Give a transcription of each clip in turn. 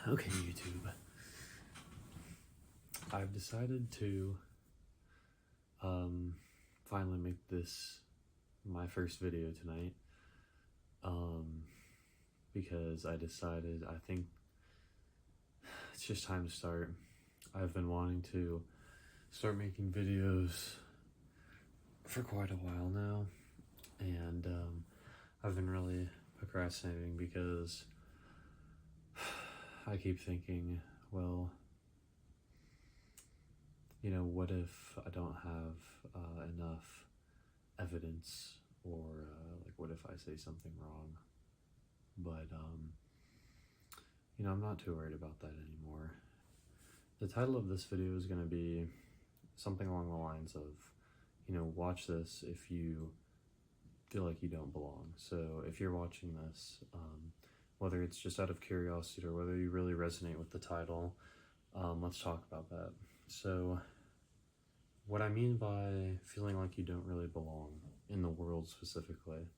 Okay, YouTube. I've decided to finally make this my first video tonight because I decided I think it's just time to start. I've been wanting to start making videos for quite a while now, and I've been really procrastinating because I keep thinking, well, what if I don't have enough evidence, or what if I say something wrong? But I'm not too worried about that anymore. The title of this video is going to be something along the lines of, watch this if you feel like you don't belong. So if you're watching this, whether it's just out of curiosity or whether you really resonate with the title, let's talk about that. So what I mean by feeling like you don't really belong in the world specifically,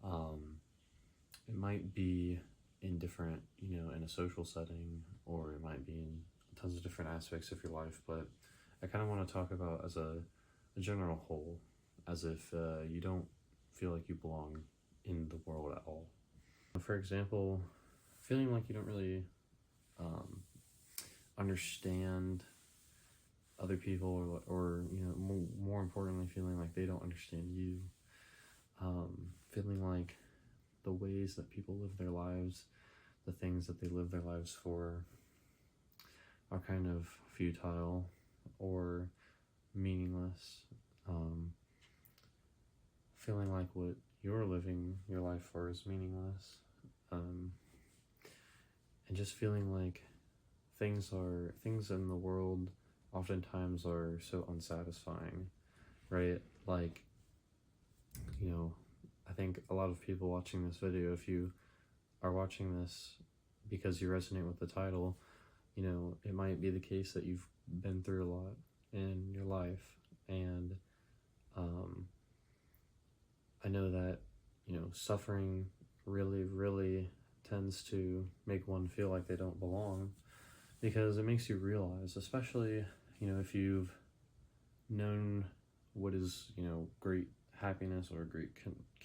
it might be in different, in a social setting, or it might be in tons of different aspects of your life, but I kind of want to talk about as a general whole, as if you don't feel like you belong in the world at all. For example, feeling like you don't really understand other people, or more importantly, feeling like they don't understand you. Feeling like the ways that people live their lives, the things that they live their lives for, are kind of futile or meaningless. Feeling like what you're living your life for is meaningless. And just feeling like things in the world oftentimes are so unsatisfying, right? Like, I think a lot of people watching this video, if you are watching this because you resonate with the title, it might be the case that you've been through a lot in your life, and I know that, suffering really, really tends to make one feel like they don't belong, because it makes you realize, especially, if you've known what is, great happiness or great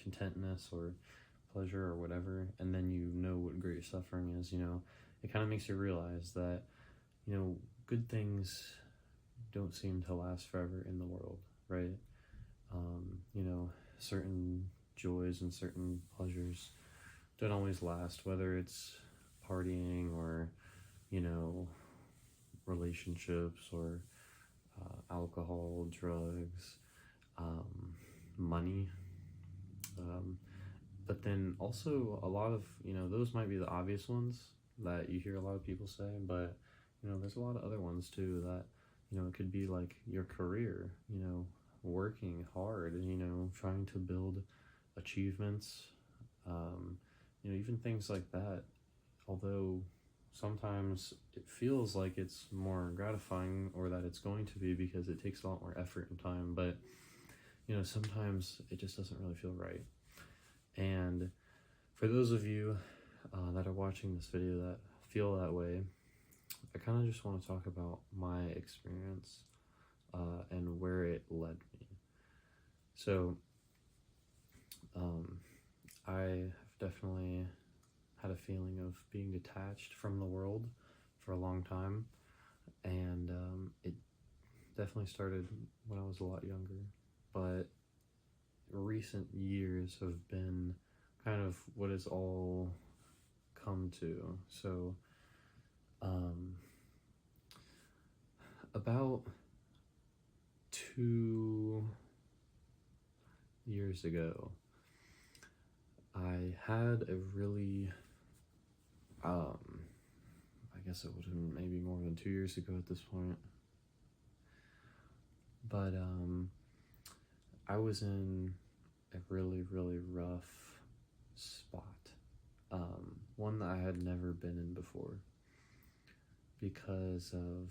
contentness or pleasure or whatever, and then what great suffering is, it kind of makes you realize that, good things don't seem to last forever in the world, right? Certain joys and certain pleasures don't always last, whether it's partying or, relationships, or alcohol, drugs, money. But then also a lot of, those might be the obvious ones that you hear a lot of people say, but, there's a lot of other ones too that, it could be like your career, working hard, trying to build achievements, even things like that. Although sometimes it feels like it's more gratifying, or that it's going to be, because it takes a lot more effort and time, but sometimes it just doesn't really feel right. And for those of you that are watching this video that feel that way, I kind of just want to talk about my experience and where it led me. So I have definitely had a feeling of being detached from the world for a long time, and it definitely started when I was a lot younger, but recent years have been kind of what it's all come to. So about 2 years ago, I had a really, I guess it would have been maybe more than 2 years ago at this point, but I was in a really, really rough spot, one that I had never been in before, because of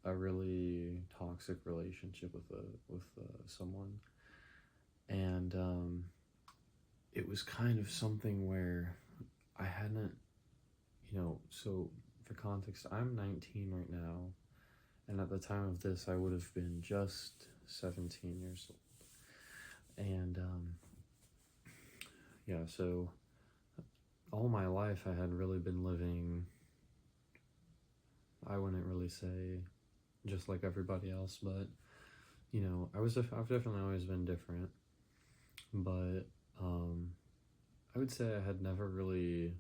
a really toxic relationship with someone, and it was kind of something where I hadn't, so for context, I'm 19 right now, and at the time of this, I would have been just 17 years old. And yeah, so all my life I had really been living, I wouldn't really say just like everybody else, but you know, I've definitely always been different, but I would say I had never really,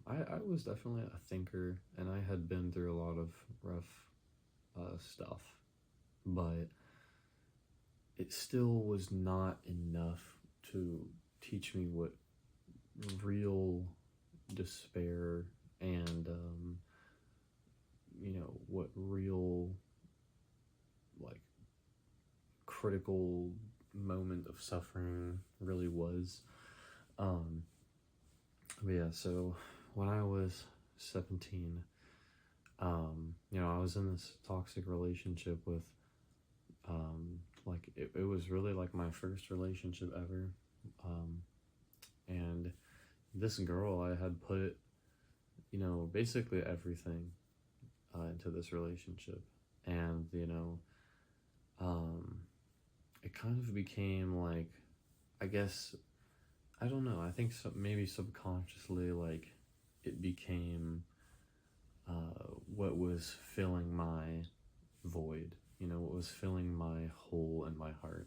I was definitely a thinker, and I had been through a lot of rough stuff, but it still was not enough to teach me what real despair and you know, what real, like, critical moment of suffering really was. But yeah, so when I was 17, you know, I was in this toxic relationship with, like, it was really like my first relationship ever. And this girl, I had put, you know, basically everything into this relationship. And, you know, it kind of became like, I guess, I don't know, I think maybe subconsciously, like, it became what was filling my void, you know, what was filling my hole in my heart.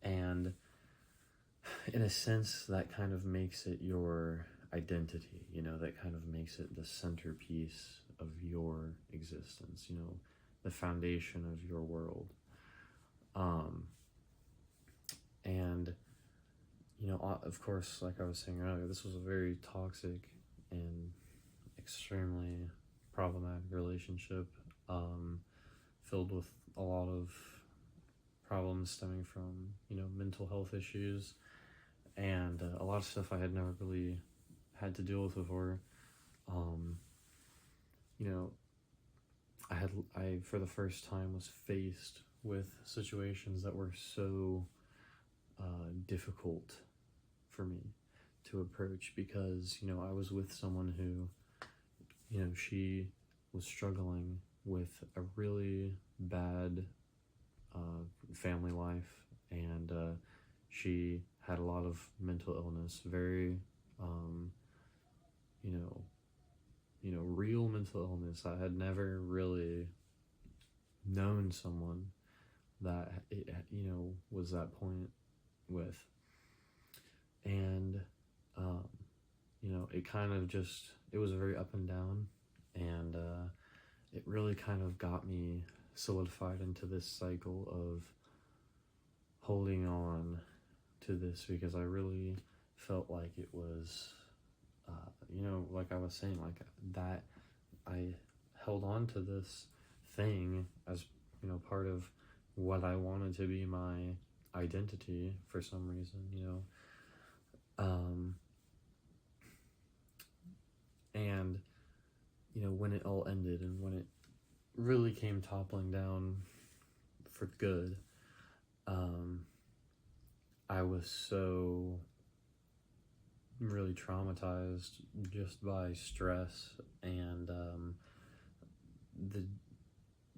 And in a sense, that kind of makes it your identity, you know, that kind of makes it the centerpiece of your existence, you know, the foundation of your world. And, you know, of course, like I was saying earlier, this was a very toxic and extremely problematic relationship, filled with a lot of problems stemming from, you know, mental health issues and a lot of stuff I had never really had to deal with before. You know, I for the first time was faced with situations that were so difficult for me to approach because, you know, I was with someone who, you know, she was struggling with a really bad family life, and she had a lot of mental illness, very, you know, real mental illness. I had never really known someone that it, you know, was that point with, and you know, it kind of just, it was very up and down, and it really kind of got me solidified into this cycle of holding on to this because I really felt like it was, you know, like I was saying, like that I held on to this thing as, you know, part of what I wanted to be my identity for some reason, you know. And, you know, when it all ended and when it really came toppling down for good, I was so really traumatized just by stress and the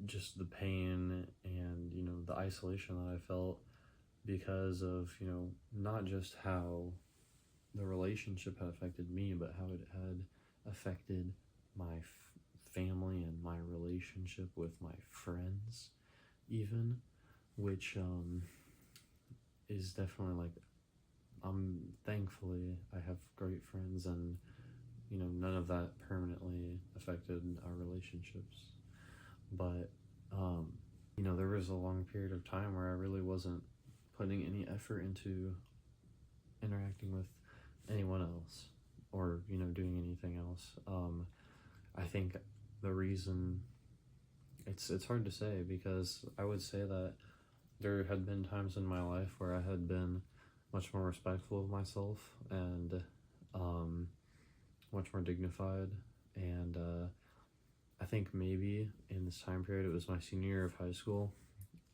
just the pain and, you know, the isolation that I felt because of, you know, not just how the relationship had affected me, but how it had affected my family and my relationship with my friends even, which is definitely like, thankfully I have great friends, and, you know, none of that permanently affected our relationships. But you know, there was a long period of time where I really wasn't putting any effort into interacting with anyone else or, you know, doing anything else. I think the reason, it's hard to say, because I would say that there had been times in my life where I had been much more respectful of myself and much more dignified, and I think maybe in this time period, it was my senior year of high school,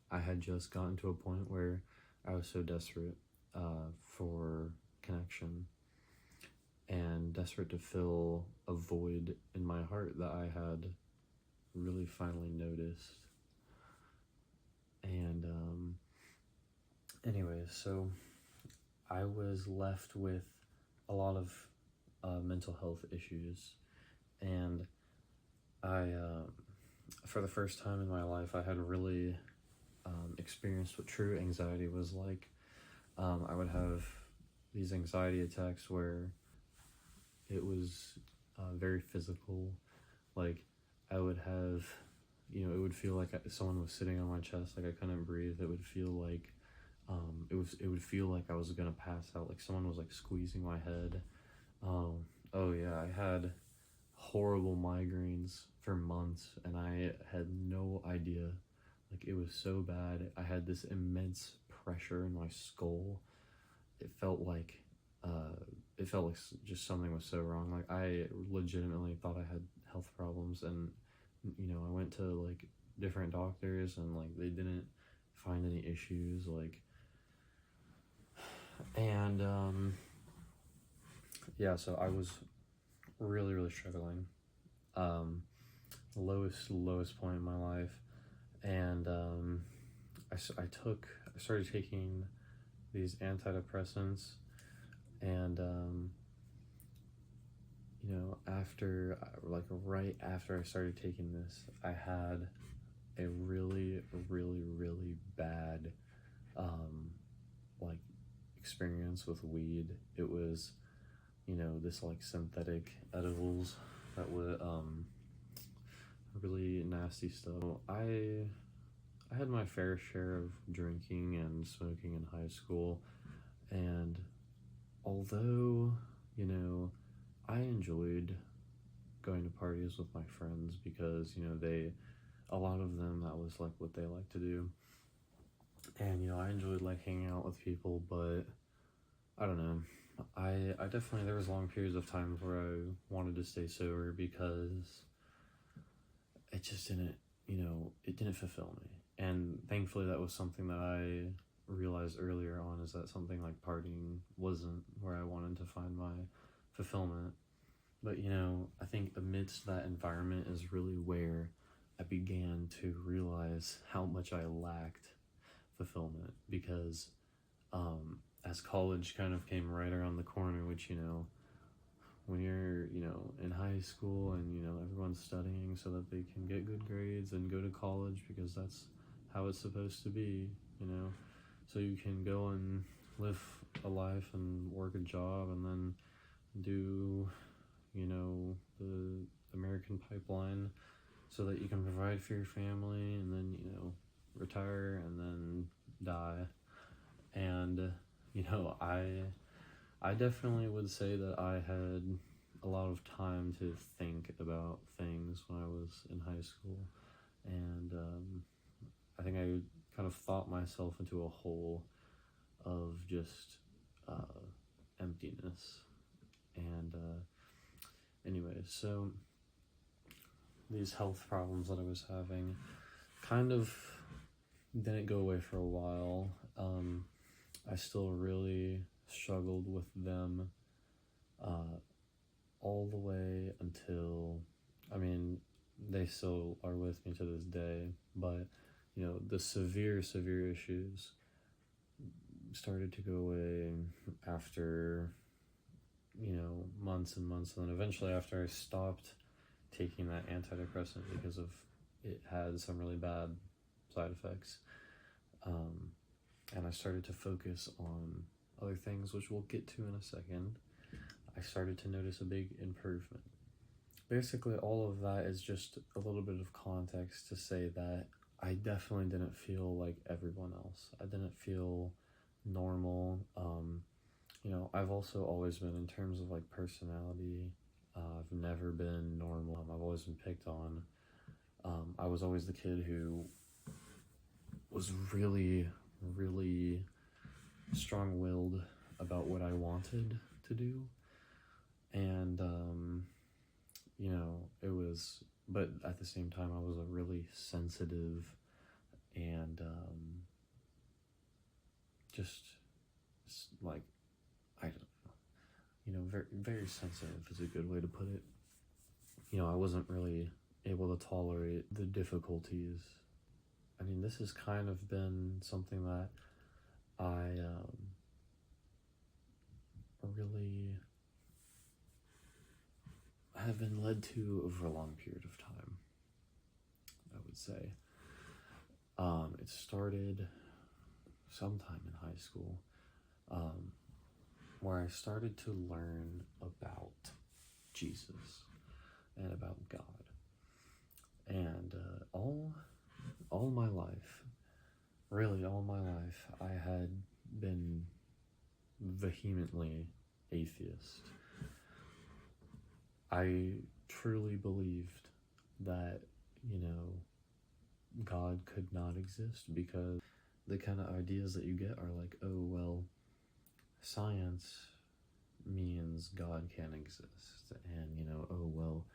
I had just gotten to a point where I was so desperate for connection, and desperate to fill a void in my heart that I had really finally noticed. And anyways, so I was left with a lot of mental health issues, and I, for the first time in my life, I had really experienced what true anxiety was like. I would have these anxiety attacks where it was very physical. Like, I would have, it would feel like someone was sitting on my chest, like I couldn't breathe. It would feel like, it would feel like I was gonna pass out, like someone was like squeezing my head. Oh yeah, I had horrible migraines for months, and I had no idea. Like, it was so bad. I had this immense pressure in my skull. It felt like just something was so wrong. Like, I legitimately thought I had health problems, and I went to like different doctors, and like they didn't find any issues. Like, and yeah, so I was really, really struggling. Lowest point in my life. And I started taking these antidepressants, and right after I started taking this, I had a really, really, really bad like experience with weed. It was this like synthetic edibles that would really nasty stuff. I had my fair share of drinking and smoking in high school, and although I enjoyed going to parties with my friends, because a lot of them, that was like what they like to do, and I enjoyed like hanging out with people, but I don't know, I definitely, there was long periods of times where I wanted to stay sober, because it just didn't, it didn't fulfill me. And thankfully that was something that I realized earlier on, is that something like partying wasn't where I wanted to find my fulfillment. But I think amidst that environment is really where I began to realize how much I lacked fulfillment, because as college kind of came right around the corner, which when you're in high school, and everyone's studying so that they can get good grades and go to college, because that's how it's supposed to be, so you can go and live a life and work a job, and then do the American pipeline, so that you can provide for your family, and then retire, and then die. And I definitely would say that I had a lot of time to think about things when I was in high school, and I think I kind of thought myself into a hole of just emptiness. And anyways, so these health problems that I was having kind of didn't go away for a while. I still really struggled with them all the way until, they still are with me to this day, but the severe issues started to go away after months and months, and then eventually, after I stopped taking that antidepressant because of it had some really bad side effects, and I started to focus on other things, which we'll get to in a second, I started to notice a big improvement. Basically, all of that is just a little bit of context to say that I definitely didn't feel like everyone else. I didn't feel normal. I've also always been, in terms of like personality, I've never been normal. I've always been picked on. I was always the kid who was really, really strong-willed about what I wanted to do. And, it was, but at the same time, I was a really sensitive and just like, I don't know. very, very sensitive is a good way to put it. I wasn't really able to tolerate the difficulties. I mean, this has kind of been something that I really have been led to over a long period of time, I would say. It started sometime in high school, where I started to learn about Jesus and about God. And all my life, really all my life, I had been vehemently atheist. I truly believed that, God could not exist, because the kind of ideas that you get are like, oh, well, science means God can't exist. And, oh, well,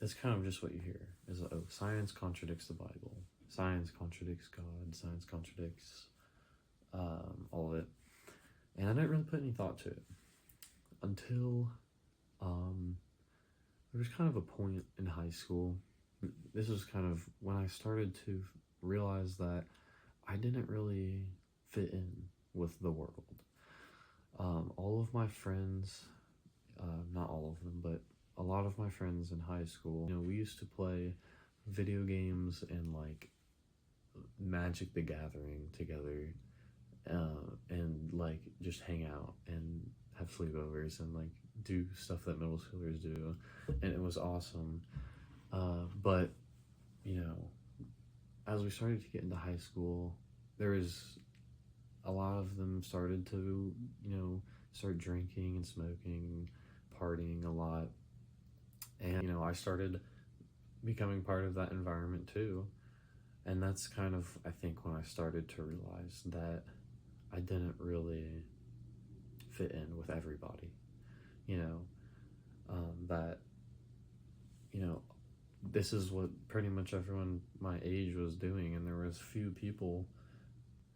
that's kind of just what you hear is, oh, science contradicts the Bible. Science contradicts God. Science contradicts all of it. And I didn't really put any thought to it until there was kind of a point in high school. This was kind of when I started to realize that I didn't really fit in with the world. All of my friends, not all of them, but a lot of my friends in high school, we used to play video games and like Magic the Gathering together, and like just hang out and have sleepovers and like do stuff that middle schoolers do, and it was awesome. But as we started to get into high school, there was a lot of them started to start drinking and smoking, partying a lot, and I started becoming part of that environment too. And that's kind of, I think, when I started to realize that I didn't really fit in with everybody, that, this is what pretty much everyone my age was doing, and there was few people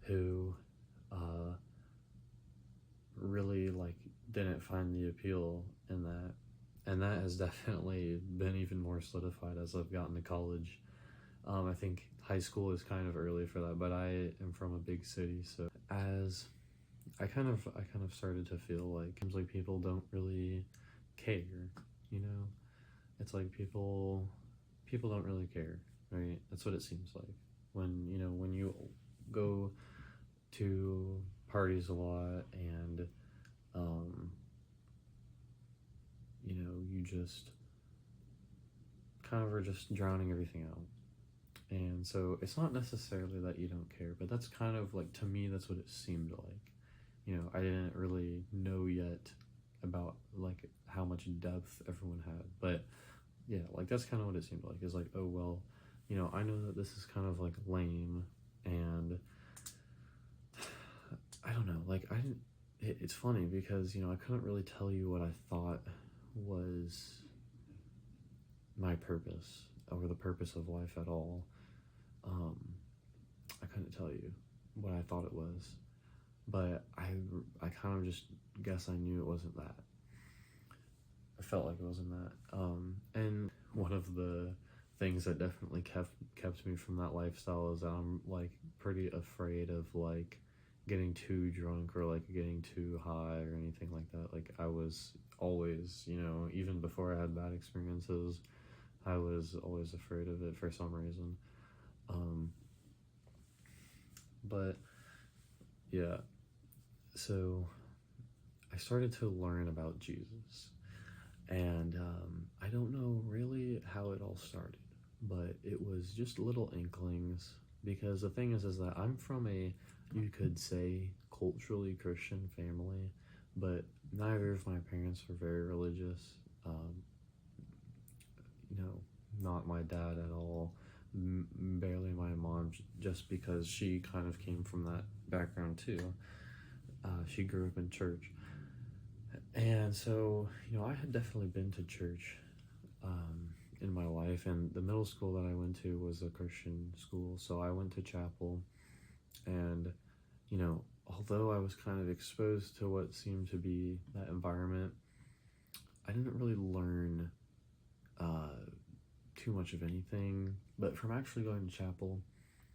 who really like didn't find the appeal in that. And that has definitely been even more solidified as I've gotten to college. I think high school is kind of early for that, but I am from a big city, so as I kind of started to feel like it seems like people don't really care, It's like people don't really care, right? That's what it seems like when you go to parties a lot, and you just kind of are just drowning everything out. And so it's not necessarily that you don't care, but that's kind of like, to me, that's what it seemed like. I didn't really know yet about like how much depth everyone had, but yeah, like that's kind of what it seemed like. Is like, oh, well, I know that this is kind of like lame, and I don't know, like it's funny because I couldn't really tell you what I thought was my purpose or the purpose of life at all. I couldn't tell you what I thought it was, but I kind of just guess I knew it wasn't that. I felt like it wasn't that. And one of the things that definitely kept me from that lifestyle is that I'm like pretty afraid of like getting too drunk or like getting too high or anything like that. Like I was always, even before I had bad experiences, I was always afraid of it for some reason. But yeah, so I started to learn about Jesus, and I don't know really how it all started, but it was just little inklings, because the thing is that I'm from a, you could say, culturally Christian family, but neither of my parents were very religious. Not my dad at all, barely my mom, just because she kind of came from that background too. She grew up in church, and so I had definitely been to church in my life, and the middle school that I went to was a Christian school, so I went to chapel, and although I was kind of exposed to what seemed to be that environment, I didn't really learn uh, too much of anything. But from actually going to chapel,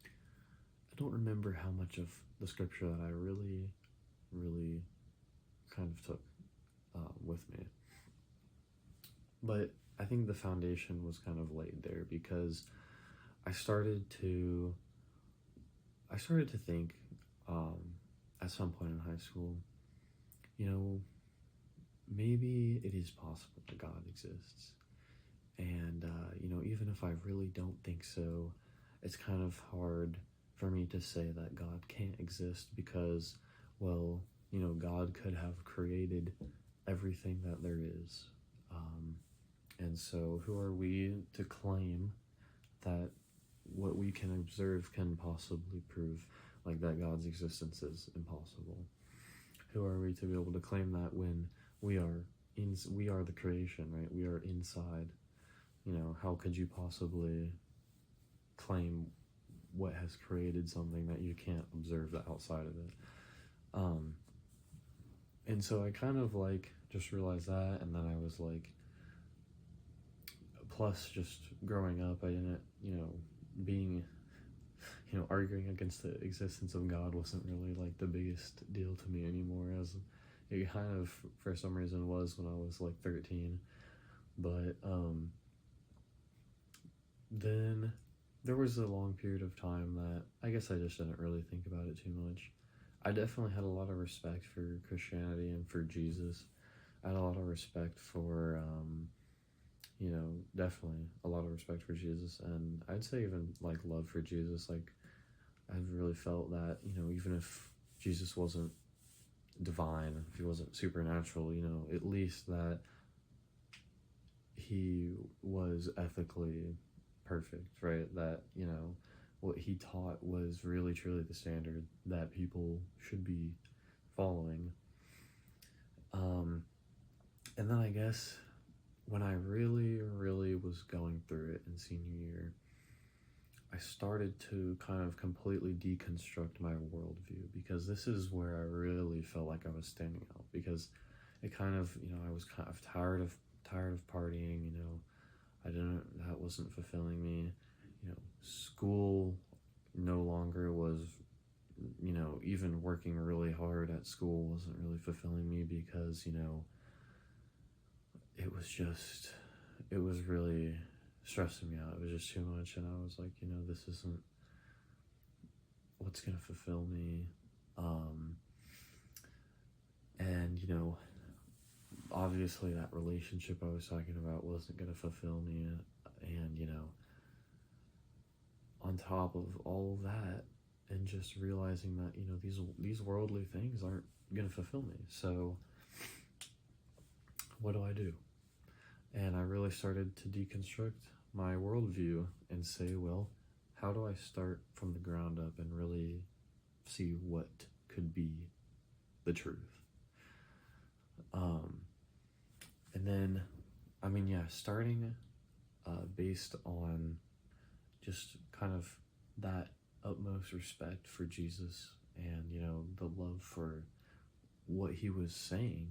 I don't remember how much of the scripture that I really kind of took with me. But I think the foundation was kind of laid there because I started to think um, at some point in high school, you know, maybe it is possible that God exists. And, even if I really don't think so, it's kind of hard for me to say that God can't exist because, well, God could have created everything that there is. And so, who are we to claim that what we can observe can possibly prove like that God's existence is impossible? Who are we to be able to claim that when we are the creation, right? We are inside. How could you possibly claim what has created something that you can't observe the outside of it? And so I kind of just realized that, and then I was plus just growing up, I didn't, being, arguing against the existence of God wasn't really the biggest deal to me anymore, as it kind of, for some reason, was when I was 13. But then there was a long period of time that I guess I just didn't really think about it too much. I definitely had a lot of respect for Christianity and for Jesus. I had a lot of respect for, definitely a lot of respect for Jesus, and I'd say even love for Jesus. I've really felt that, even if Jesus wasn't divine, if he wasn't supernatural, at least that he was ethically perfect, right? That, what he taught was really truly the standard that people should be following. And then I guess when I really was going through it in senior year, I started to kind of completely deconstruct my worldview, because this is where I really felt like I was standing out, because it kind of, I was kind of tired of partying, that wasn't fulfilling me. School no longer was, even working really hard at school wasn't really fulfilling me, because, it was really stressing me out. It was just too much, and I was like, this isn't what's gonna fulfill me. And obviously that relationship I was talking about wasn't gonna fulfill me, and on top of all of that, and just realizing that these worldly things aren't gonna fulfill me. So what do I do? And I really started to deconstruct my worldview and say, well, how do I start from the ground up and really see what could be the truth? And then, starting based on just kind of that utmost respect for Jesus and, the love for what he was saying,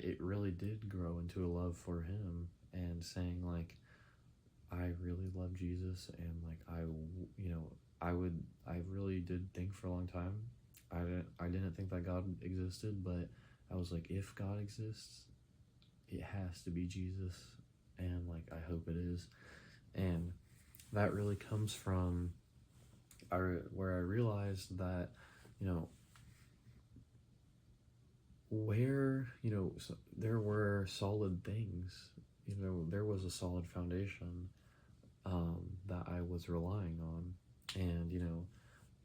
it really did grow into a love for him, and saying I really love Jesus, and I really did think for a long time I didn't think that God existed, but I was like, if God exists, it has to be Jesus, and I hope it is. And that really comes from where I realized that where there were solid things, there was a solid foundation that I was relying on. And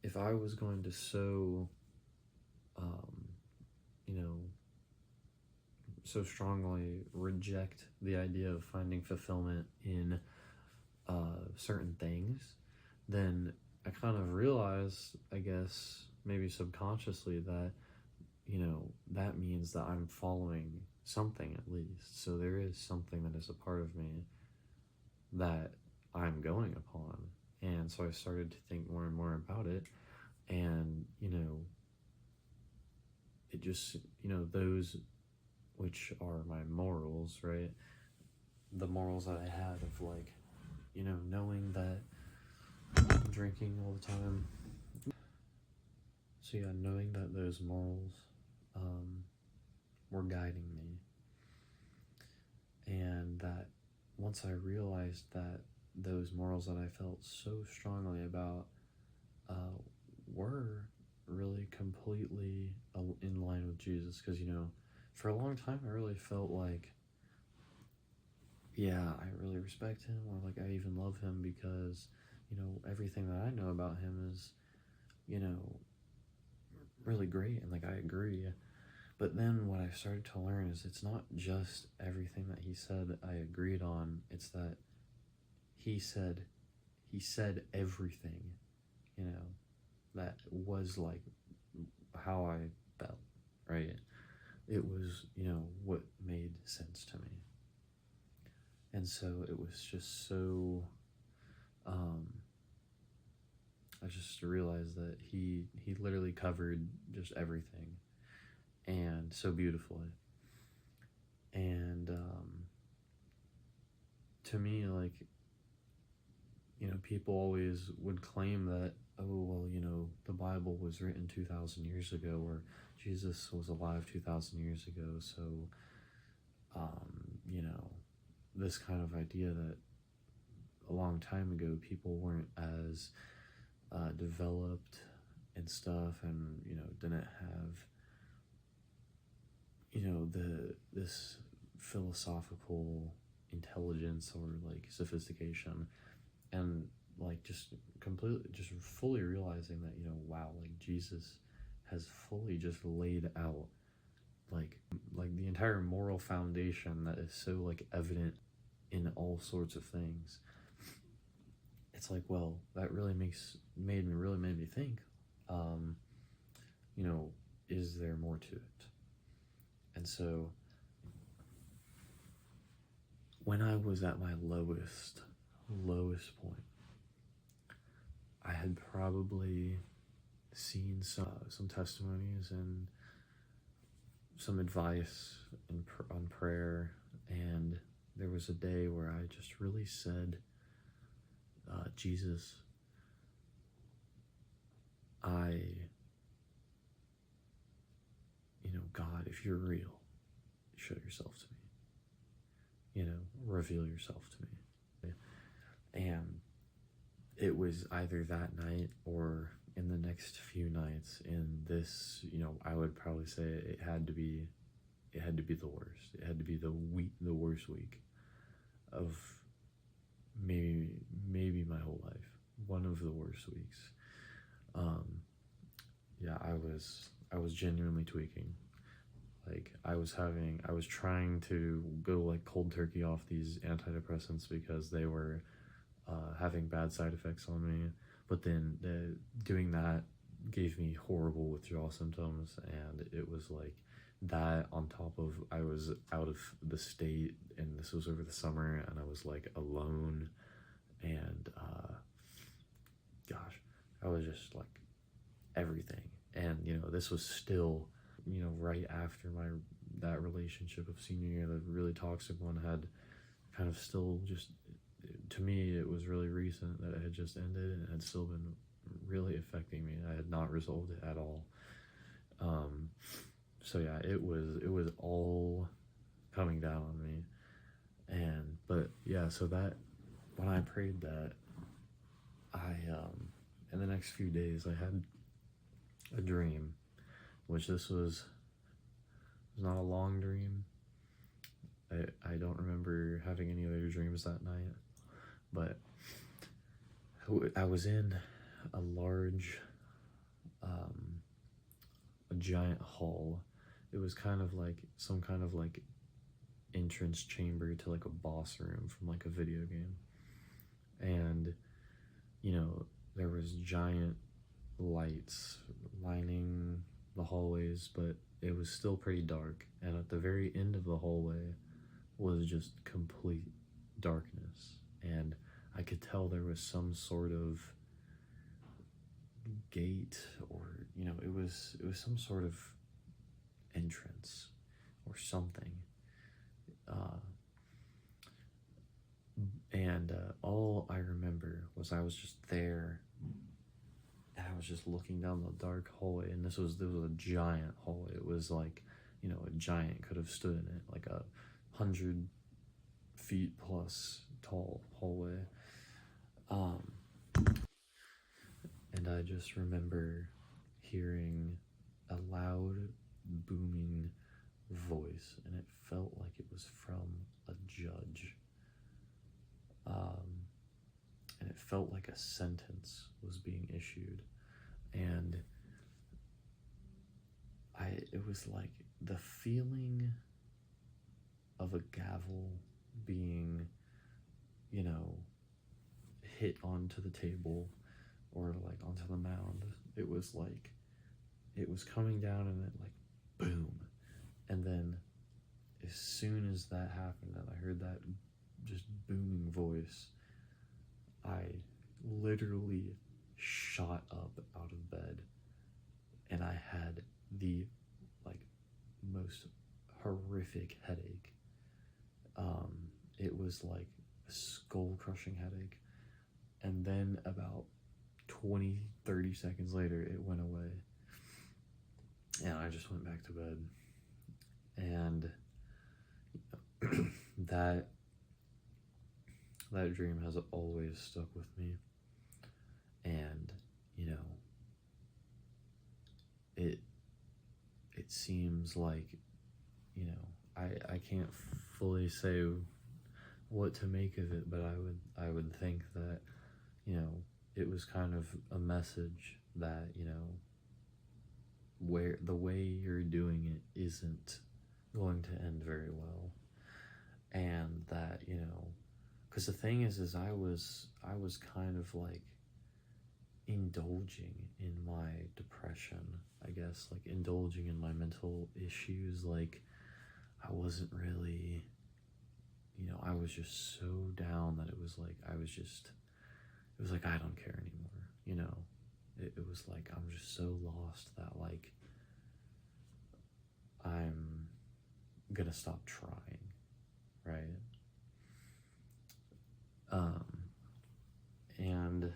if I was going to so strongly reject the idea of finding fulfillment in certain things, then I kind of realized, I guess maybe subconsciously, that that means that I'm following something at least. So there is something that is a part of me that I'm going upon. And so I started to think more and more about it. And, it just, those which are my morals, right? The morals that I had of, like, knowing that I'm drinking all the time. So, yeah, knowing that those morals were guiding me. And that once I realized that those morals that I felt so strongly about were really completely in line with Jesus, because for a long time I really felt like, yeah, I really respect him, or like I even love him because everything that I know about him is really great, and like I agree. But then what I started to learn is it's not just everything that he said I agreed on, it's that he said everything that was like how I felt, right? It was, what made sense to me. And so it was just so, I just realized that he literally covered just everything, and so beautifully. And, to me, like, people always would claim that, oh, well, the Bible was written 2,000 years ago, or Jesus was alive 2,000 years ago, so, this kind of idea that a long time ago people weren't as developed and stuff, and, didn't have, this philosophical intelligence or, like, sophistication, and like just fully realizing that wow, like Jesus has fully just laid out like the entire moral foundation that is so like evident in all sorts of things. It's like, well, that really made me think, is there more to it? And so when I was at my lowest point, I had probably seen some testimonies and some advice on prayer, and there was a day where I just really said, Jesus, God, if you're real, show yourself to me, reveal yourself to me. And it was either that night or in the next few nights in this, I would probably say it had to be the worst. It had to be the worst week of maybe my whole life. One of the worst weeks. Yeah, I was genuinely tweaking. Like, I was trying to go like cold turkey off these antidepressants because they were having bad side effects on me, but then doing that gave me horrible withdrawal symptoms, and it was like that on top of I was out of the state, and this was over the summer, and I was like alone, and gosh, I was just like everything. And this was still right after that relationship of senior year, the really toxic one, had kind of still just, to me, it was really recent that it had just ended, and it had still been really affecting me. I had not resolved it at all. So yeah, it was all coming down on me. But yeah, so that when I prayed that, I in the next few days I had a dream, which this was not a long dream. I don't remember having any other dreams that night, but I was in a large, a giant hall. It was kind of like some kind of like entrance chamber to like a boss room from like a video game. And there was giant lights lining the hallways, but it was still pretty dark, and at the very end of the hallway was just complete darkness, and I could tell there was some sort of gate, or it was some sort of entrance or something. And all I remember was I was just there, and I was just looking down the dark hallway, and this was a giant hallway. It was like, a giant could have stood in it, like 100 feet plus tall hallway. And I just remember hearing a loud, booming voice, and it felt like it was from a judge. And it felt like a sentence was being issued. And it was like the feeling of a gavel being, hit onto the table or like onto the mound. It was like, it was coming down, and it like, boom. And then as soon as that happened and I heard that just booming voice, I literally shot up out of bed, and I had the like most horrific headache. It was like a skull-crushing headache, and then about 20-30 seconds later it went away, and I just went back to bed. And that dream has always stuck with me. And it seems like, I can't fully say what to make of it, but I would think that, it was kind of a message that, where the way you're doing it isn't going to end very well. And that, because the thing is I was kind of like indulging in my depression, I guess, like indulging in my mental issues. Like I wasn't really, I was just so down that it was like, it was like, I don't care anymore, it was like, I'm just so lost that like, I'm gonna stop trying, right? And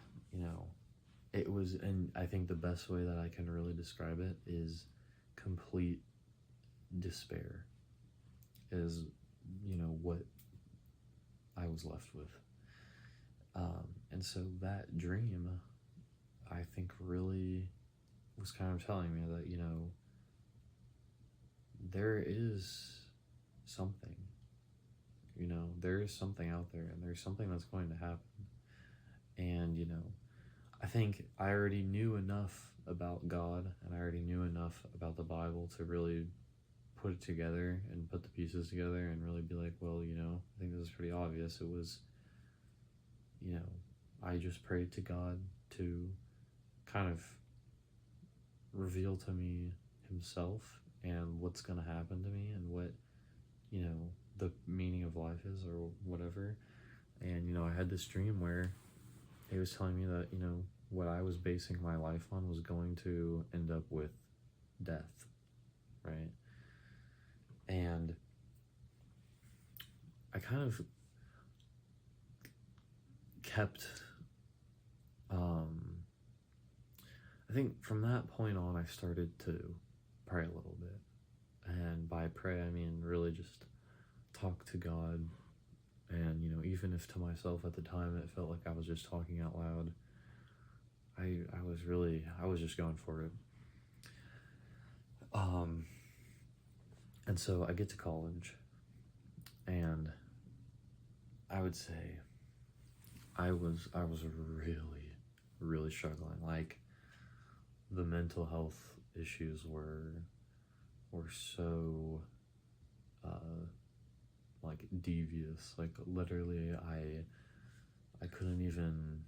it was, and I think the best way that I can really describe it is complete despair is, what I was left with. And so that dream, I think, really was kind of telling me that, there is something, there is something out there, and there's something that's going to happen. And, I think I already knew enough about God, and I already knew enough about the Bible to really put it together and put the pieces together and really be like, well, I think this is pretty obvious. It was, I just prayed to God to kind of reveal to me himself and what's going to happen to me and what, the meaning of life is or whatever. And, I had this dream where he was telling me that, what I was basing my life on was going to end up with death, right? And I kind of kept, I think from that point on, I started to pray a little bit. And by pray, I mean really just talk to God. And, even if to myself at the time it felt like I was just talking out loud, I was just going for it. And so I get to college, and I would say I was really, really struggling. Like, the mental health issues were so, like, devious. Like, literally, I couldn't even,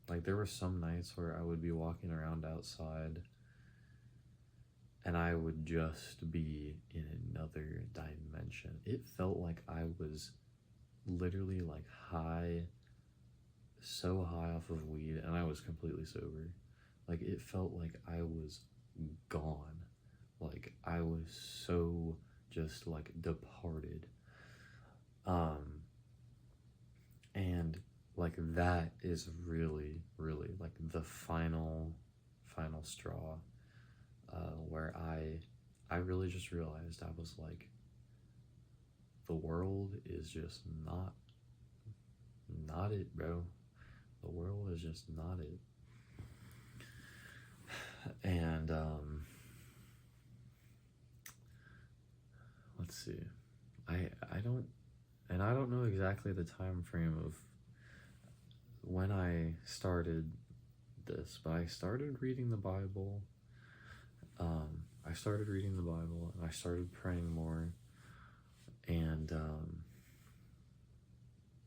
like, there were some nights where I would be walking around outside, and I would just be in another dimension. It felt like I was literally, like, high, so high off of weed, and I was completely sober. like it felt like I was gone, like I was so just like departed. And like that is really, really like the final straw, where I really just realized I was like, the world is just not it, bro. The world is just not it. And let's see. I don't know exactly the time frame of when I started this, but I started reading the Bible. I started reading the Bible and I started praying more. And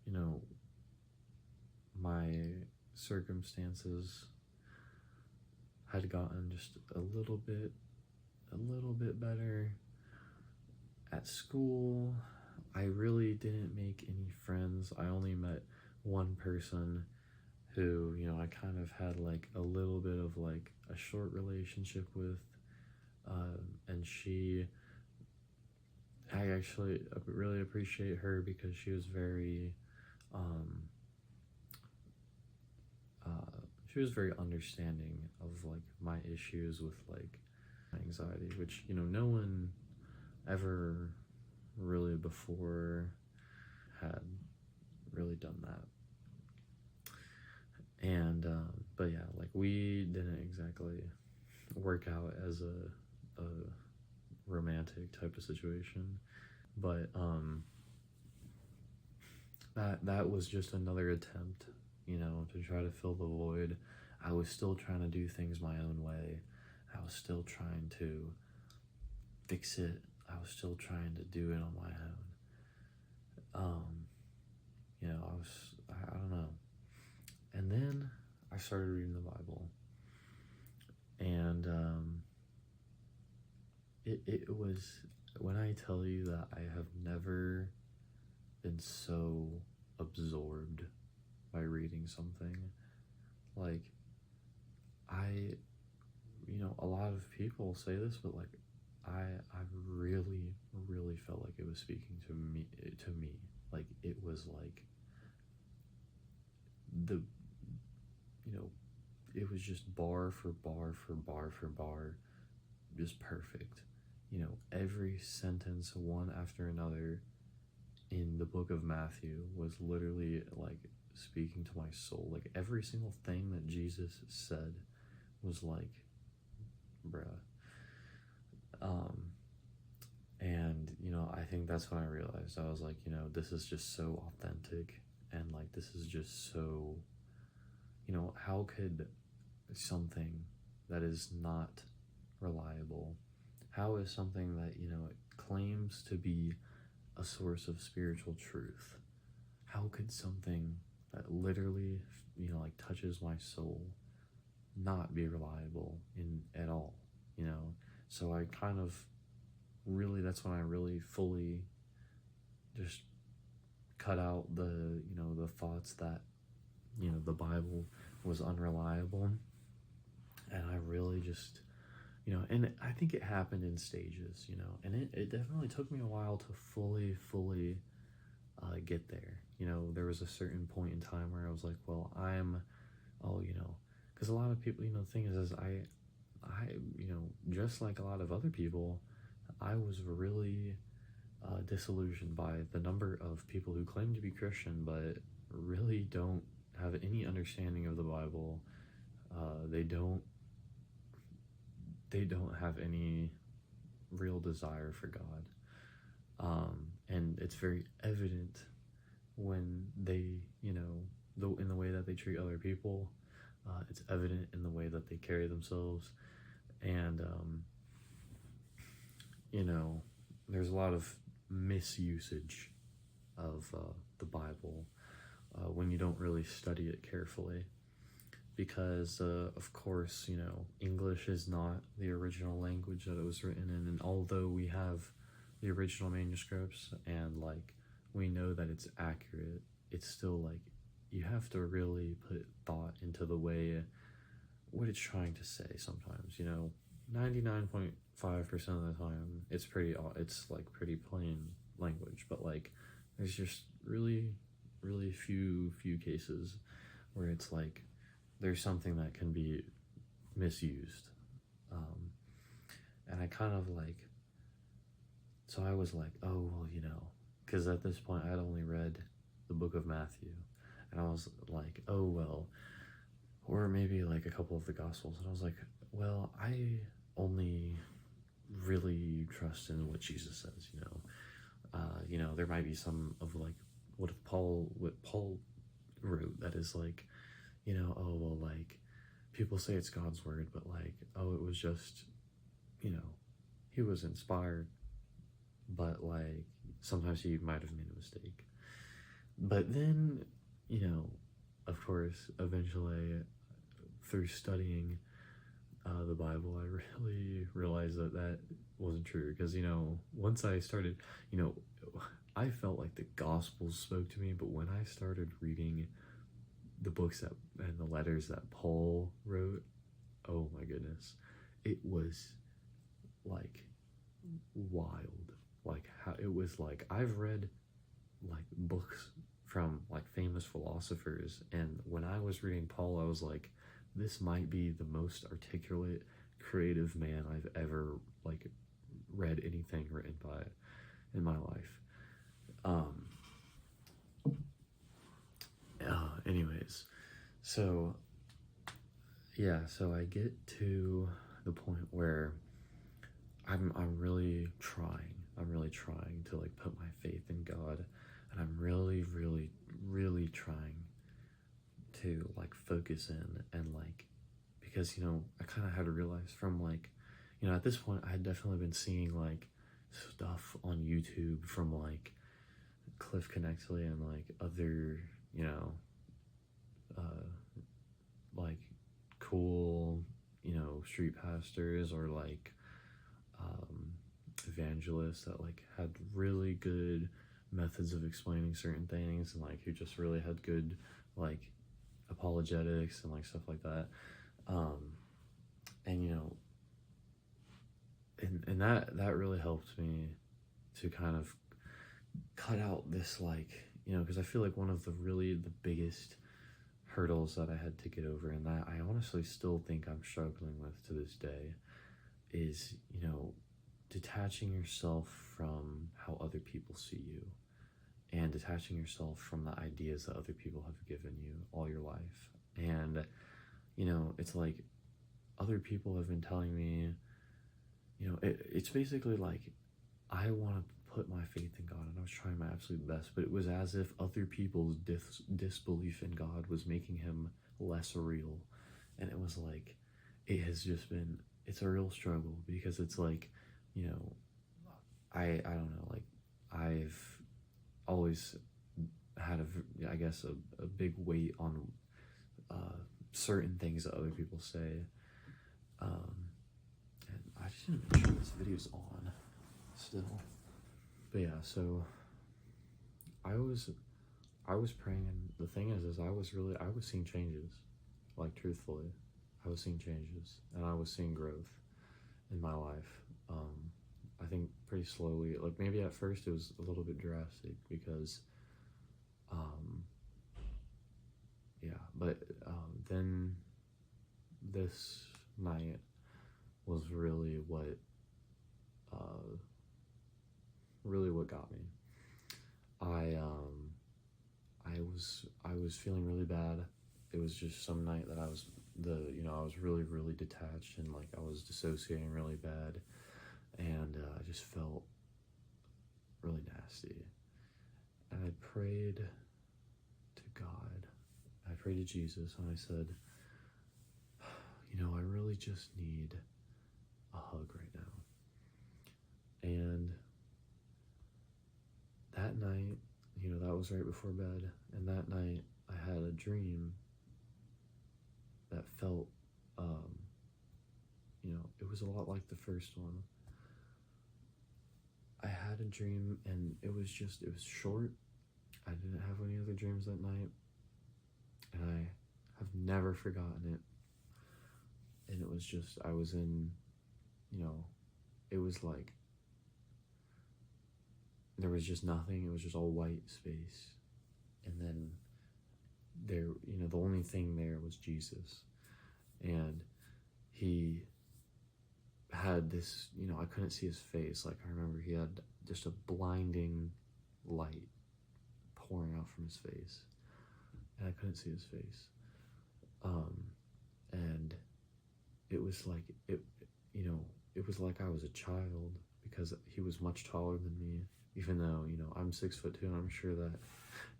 you know, my circumstances had gotten just a little bit better. At school, I really didn't make any friends. I only met one person who, you know, I kind of had like a little bit of like a short relationship with, and I actually really appreciate her because she was very, she was very understanding of like my issues with like anxiety, which, you know, no one ever really before had really done that. And but yeah, like we didn't exactly work out as a romantic type of situation, but that was just another attempt, you know, to try to fill the void. I was still trying to do things my own way. I was still trying to fix it. I was still trying to do it on my own. You know, I don't know. And then I started reading the Bible. And it was, when I tell you that I have never been so absorbed by reading something, like you know, a lot of people say this, but like I really felt like it was speaking to me. Like it was like the, you know, it was just bar for bar for bar for bar, just perfect. You know, every sentence, one after another, in the book of Matthew was literally like speaking to my soul. Like every single thing that Jesus said was like, bruh. And you know, I think that's when I realized, I was like, you know, this is just so authentic, and like this is just so, you know, how could something that is not reliable, how is something that, you know, it claims to be a source of spiritual truth, how could something that literally, you know, like touches my soul not be reliable in at all, you know? So I kind of really, that's when I really fully just cut out the, you know, the thoughts that, you know, the Bible was unreliable. And I really just, you know, and I think it happened in stages, you know, and it definitely took me a while to fully get there. You know, there was a certain point in time where I was like, well, you know, because a lot of people, you know, the thing is I, you know, just like a lot of other people, I was really disillusioned by the number of people who claim to be Christian but really don't have any understanding of the Bible. They don't have any real desire for God, and it's very evident when they, you know, in the way that they treat other people. It's evident in the way that they carry themselves, and you know, there's a lot of misusage of the Bible when you don't really study it carefully, because of course, you know, English is not the original language that it was written in, and although we have the original manuscripts and like we know that it's accurate, it's still like you have to really put thought into the way what it's trying to say sometimes, 99.5% of the time, it's like pretty plain language, but like, there's just really, really few cases where it's like, there's something that can be misused. And I kind of like, so I was like, oh, well, because at this point I had only read the book of Matthew, and I was like, oh, well, or maybe like a couple of the Gospels, and I was like, well, I only really trust in what Jesus says, there might be some of like what Paul wrote that is like, oh, well, like, people say it's God's word, but like, oh, it was just, he was inspired, but like, sometimes he might have made a mistake. But then, of course, eventually, through studying the Bible, I really realized that wasn't true. Because, once I started, I felt like the Gospels spoke to me, but when I started reading the books and the letters that Paul wrote, oh my goodness, it was like wild. Like, how it was like, I've read like books from like famous philosophers, and when I was reading Paul, I was like, this might be the most articulate, creative man I've ever like read anything written by in my life. Anyways, so I get to the point where I'm really trying to like put my faith in God, and I'm really, really, really trying to like focus in, and like, because I kind of had to realize from like, at this point I had definitely been seeing like stuff on YouTube from like Cliff Connectley and like other like cool street pastors, or like evangelists that like had really good methods of explaining certain things, and like who just really had good like apologetics and like stuff like that. And that really helped me to kind of cut out this like, because I feel like one of the biggest hurdles that I had to get over, and that I honestly still think I'm struggling with to this day, is detaching yourself from how other people see you, and detaching yourself from the ideas that other people have given you all your life. And it's like, other people have been telling me, it's basically like, I want to put my faith in God, and I was trying my absolute best, but it was as if other people's disbelief in God was making him less real. And it was like, it's a real struggle, because it's like, I don't know, like, I've always had I guess a big weight on certain things that other people say, and I just need to make sure this video's on still. But yeah, so I was praying, and the thing is I was seeing changes. Like, truthfully, I was seeing changes, and I was seeing growth in my life. I think pretty slowly. Like, maybe at first it was a little bit drastic, because but then this night was really what got me. I was feeling really bad. It was just some night that I was really, really detached, and like I was dissociating really bad, and I just felt really nasty. And I prayed to God. I prayed to Jesus, and I said, I really just need a hug right now. And that night, that was right before bed, and that night I had a dream that felt, it was a lot like the first one. I had a dream, and it was short. I didn't have any other dreams that night, and I have never forgotten it. and it was just, I was in, you know, it was like, there was just nothing, it was just all white space, and then there, the only thing there was Jesus, and he had this, I couldn't see his face, like, I remember he had just a blinding light pouring out from his face, and I couldn't see his face, and it was like, it was like I was a child, because he was much taller than me, even though, I'm 6'2", and I'm sure that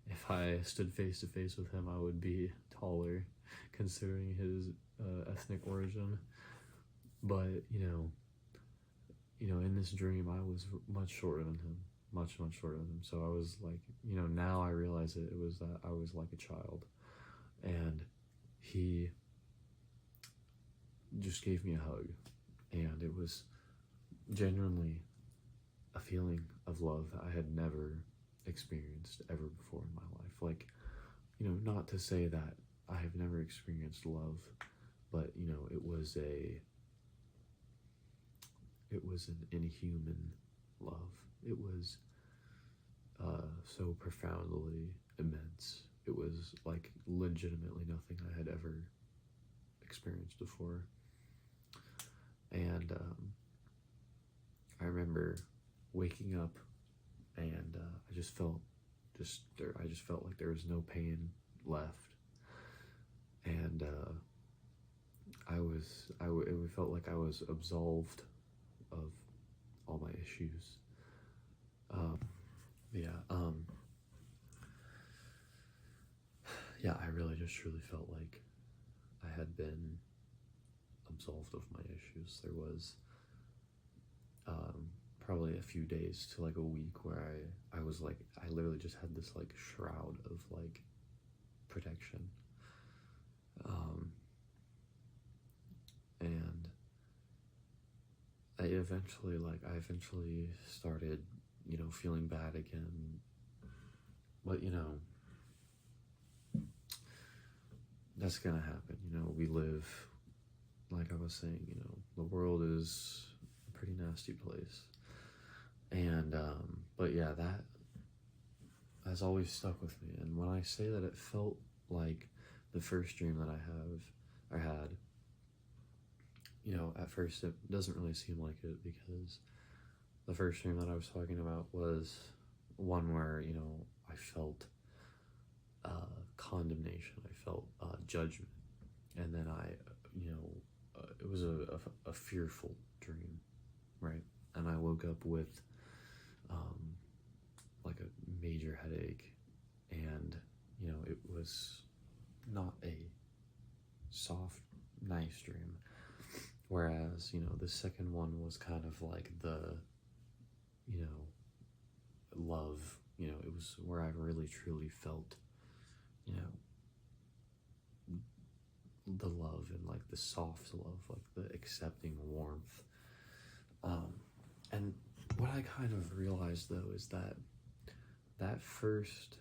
if I stood face to face with him, I would be taller, considering his ethnic origin. But, in this dream, I was much shorter than him, much shorter than him. So I was like, now I realize it was that I was like a child, and he just gave me a hug, and it was genuinely a feeling of love that I had never experienced ever before in my life. Like, not to say that I have never experienced love, but, it was an inhuman love. It was so profoundly immense. It was like legitimately nothing I had ever experienced before. And I remember waking up, and I just felt like there was no pain left, and it felt like I was absolved of all my issues. I really just truly felt like I had been absolved of my issues. There was probably a few days to like a week where I was like, I literally just had this like shroud of like protection, and I eventually started, feeling bad again, but that's gonna happen. We live, like I was saying, the world is a pretty nasty place, and but yeah, that has always stuck with me. And when I say that it felt like the first dream that I had, at first it doesn't really seem like it, because the first dream that I was talking about was one where, I felt condemnation, I felt judgment, and then it was a fearful dream, right? And I woke up with like a major headache, and it was not a soft, nice dream. Whereas, the second one was kind of like the, love, it was where I really truly felt, the love, and like the soft love, like the accepting warmth. And what I kind of realized though is that first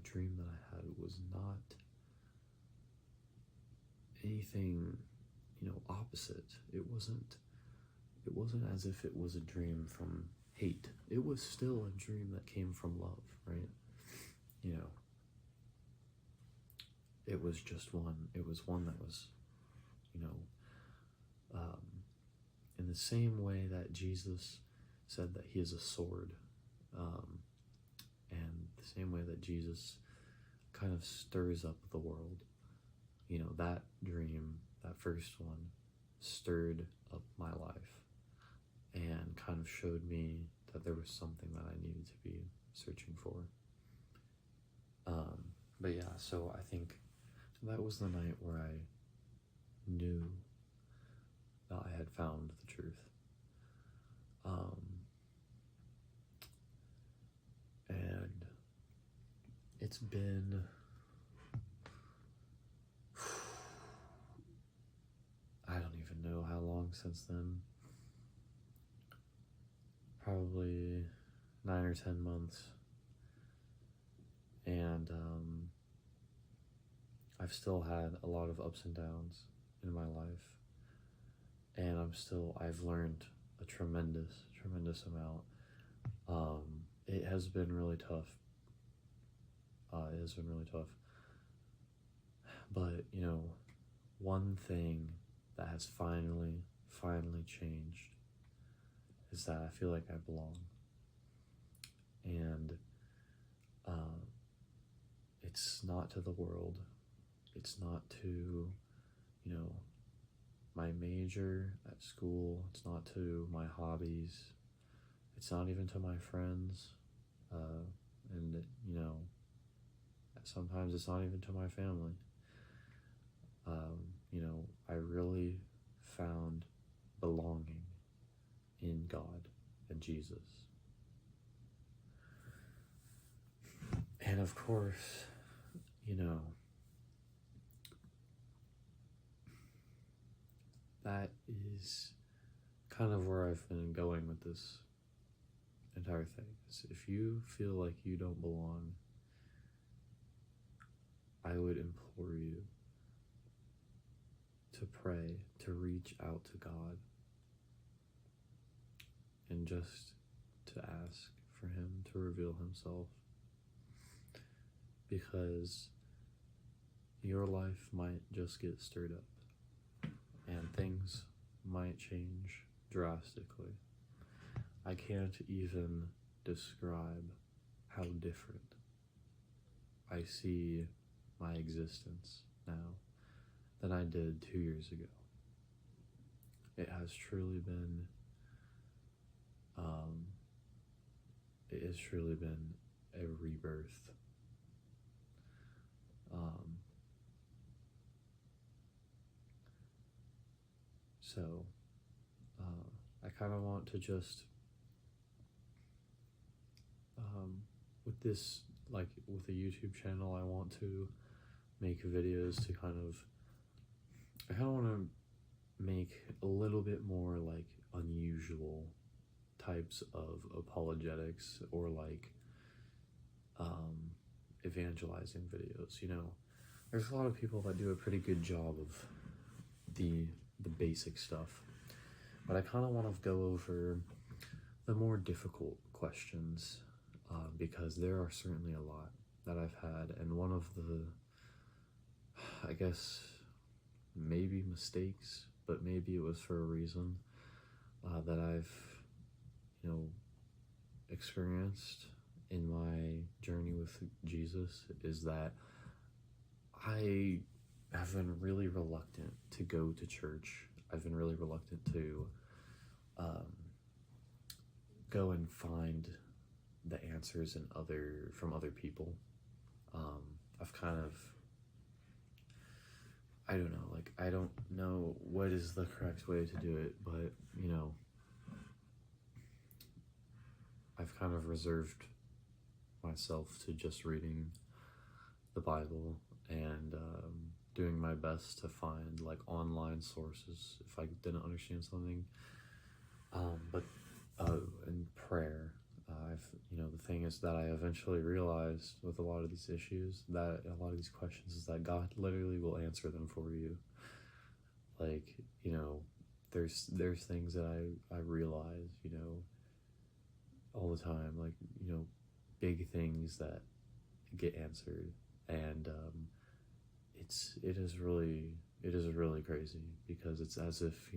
dream that I had was not anything, opposite. It wasn't as if it was a dream from hate. It was still a dream that came from love, right? It was one that was, in the same way that Jesus said that he is a sword, and the same way that Jesus kind of stirs up the world, that dream, that first one, stirred up my life and kind of showed me that there was something that I needed to be searching for. But yeah, so I think that was the night where I knew that I had found the truth. And it's been I don't even know how long since then. Probably 9 or 10 months. And I've still had a lot of ups and downs in my life, and I've learned a tremendous amount. It has been really tough. It has been really tough. But, one thing that has finally changed is that I feel like I belong. And it's not to the world. It's not to, my major at school. It's not to my hobbies. It's not even to my friends. And, sometimes it's not even to my family. I really found belonging in God and Jesus. And of course, that is kind of where I've been going with this entire thing. Is if you feel like you don't belong, I would implore you to pray, to reach out to God, and just to ask for Him to reveal Himself, because your life might just get stirred up and things might change drastically. I can't even describe how different I see my existence now than I did 2 years ago. It has truly been a rebirth. So I kind of want to just with this, like with a YouTube channel, I want to make videos to I kind of want to make a little bit more like unusual types of apologetics, or like evangelizing videos. There's a lot of people that do a pretty good job of the basic stuff, but I kind of want to go over the more difficult questions, because there are certainly a lot that I've had, and one of the, I guess, maybe mistakes, but maybe it was for a reason, that I've, experienced in my journey with Jesus, is that I have been really reluctant to go to church. I've been really reluctant to go and find the answers from other people. I've kind of, I don't know, I don't know what is the correct way to do it, but, I've kind of reserved myself to just reading the Bible and doing my best to find online sources if I didn't understand something. And prayer. The thing is that I eventually realized with a lot of these issues, that a lot of these questions, is that God literally will answer them for you. There's things that I realize, all the time, big things that get answered, and it is really crazy, because it's as if,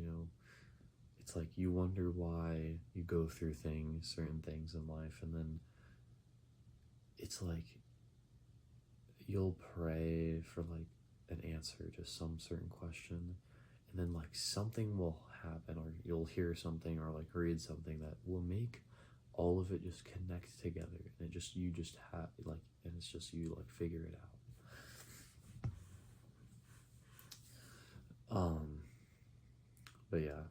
it's like you wonder why you go through certain things in life, and then it's like you'll pray for an answer to some certain question, and then something will happen, or you'll hear something, or read something that will make all of it just connect together, and you just have and it's just you figure it out. But yeah,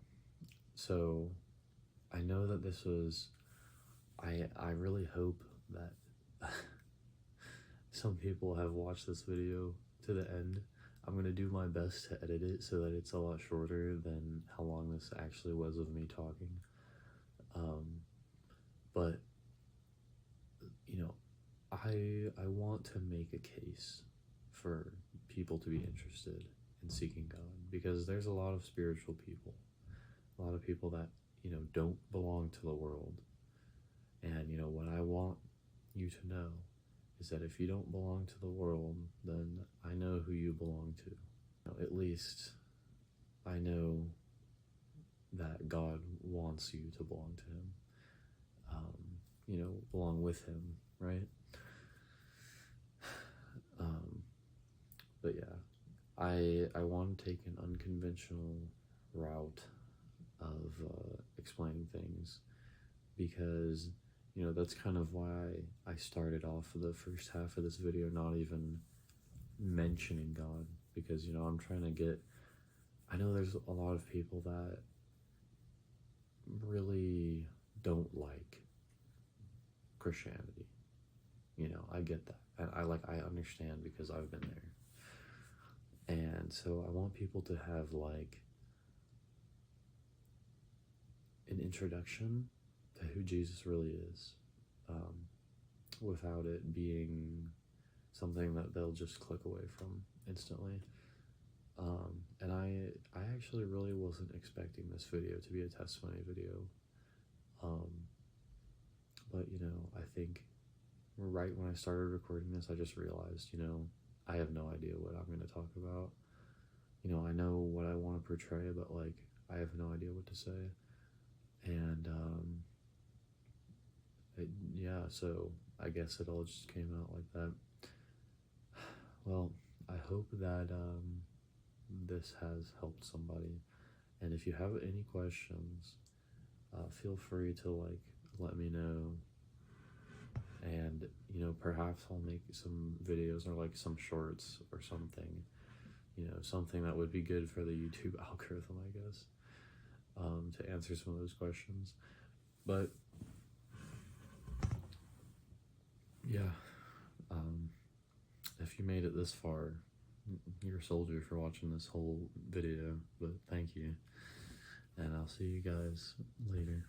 so I know that this was, I really hope that some people have watched this video to the end. I'm going to do my best to edit it so that it's a lot shorter than how long this actually was of me talking. But, I want to make a case for people to be interested and seeking God, because there's a lot of spiritual people, a lot of people that, don't belong to the world. And, what I want you to know is that if you don't belong to the world, then I know who you belong to. At least I know that God wants you to belong to Him, belong with Him, right? But yeah, I want to take an unconventional route of explaining things, because that's kind of why I started off the first half of this video not even mentioning God, because I'm trying to get, I know there's a lot of people that really don't like Christianity. I get that, and I understand, because I've been there. And so I want people to have like an introduction to who Jesus really is, without it being something that they'll just click away from instantly. And I actually really wasn't expecting this video to be a testimony video, but I think right when I started recording this, I just realized, I have no idea what I'm going to talk about. I know what I want to portray, but like I have no idea what to say. And yeah, so I guess it all just came out like that. Well, I hope that this has helped somebody, and if you have any questions, feel free to like let me know, and perhaps I'll make some videos or like some shorts or something, something that would be good for the YouTube algorithm, I guess, to answer some of those questions. But yeah, if you made it this far, you're a soldier for watching this whole video, but thank you, and I'll see you guys later.